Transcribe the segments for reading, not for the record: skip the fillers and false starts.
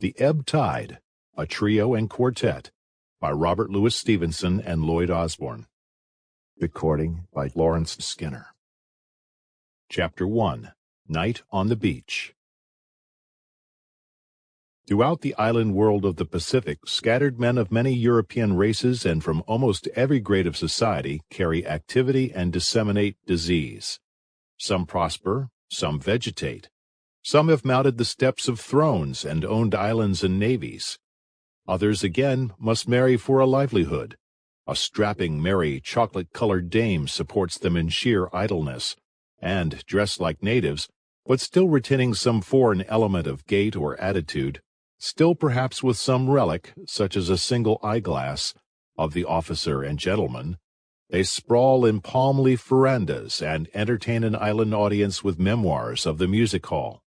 The Ebb-Tide, a Trio and Quartette, by Robert Louis Stevenson and Lloyd Osbourne. Recording by Lawrence Skinner. Chapter 1. Night on the Beach. Throughout the island world of the Pacific, scattered men of many European races and from almost every grade of society carry activity and disseminate disease. Some prosper, some vegetate. Some have mounted the steps of thrones and owned islands and navies. Others, again, must marry for a livelihood. A strapping, merry, chocolate-colored dame supports them in sheer idleness, and, dressed like natives, but still retaining some foreign element of gait or attitude, still perhaps with some relic, such as a single eyeglass, of the officer and gentleman, they sprawl in palm-leaf verandas and entertain an island audience with memoirs of the music hall.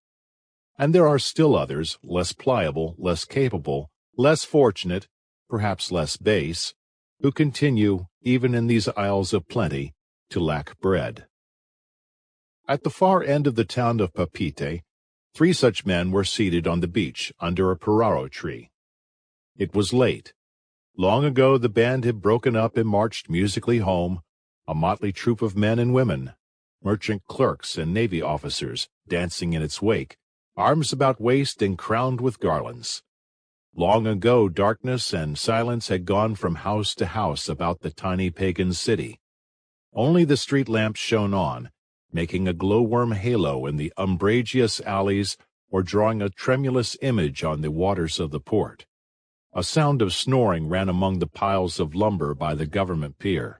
And there are still others, less pliable, less capable, less fortunate, perhaps less base, who continue, even in these isles of plenty, to lack bread. At the far end of the town of Papeete, 3 such men were seated on the beach under a pararo tree. It was late. Long ago the band had broken up and marched musically home, a motley troop of men and women, merchant clerks and navy officers, dancing in its wake, arms about waist and crowned with garlands. Long ago darkness and silence had gone from house to house about the tiny pagan city. Only the street lamps shone on, making a glowworm halo in the umbrageous alleys or drawing a tremulous image on the waters of the port. A sound of snoring ran among the piles of lumber by the government pier.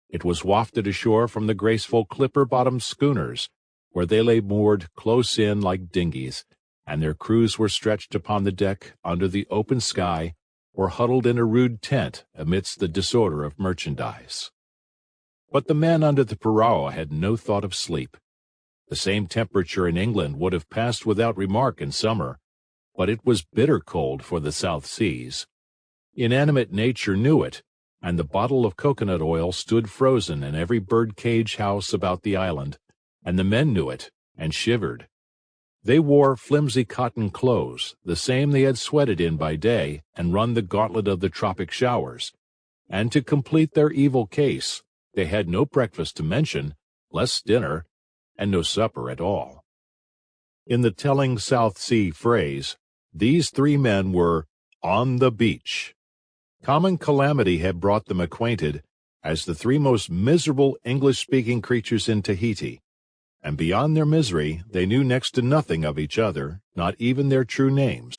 It was wafted ashore from the graceful clipper-bottomed schooners, where they lay moored close in like dinghies, and their crews were stretched upon the deck under the open sky or huddled in a rude tent amidst the disorder of merchandise. But the men under the parao had no thought of sleep. The same temperature in England would have passed without remark in summer, but it was bitter cold for the South Seas. Inanimate nature knew it, and the bottle of coconut oil stood frozen in every bird-cage house about the island, and the men knew it, and shivered. They wore flimsy cotton clothes, the same they had sweated in by day and run the gauntlet of the tropic showers, and to complete their evil case, they had no breakfast to mention, less dinner, and no supper at all. In the telling South Sea phrase, these 3 men were on the beach. Common calamity had brought them acquainted as the 3 most miserable English-speaking creatures in Tahiti, and beyond their misery they knew next to nothing of each other, not even their true names.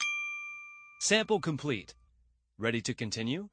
Sample complete. Ready to continue?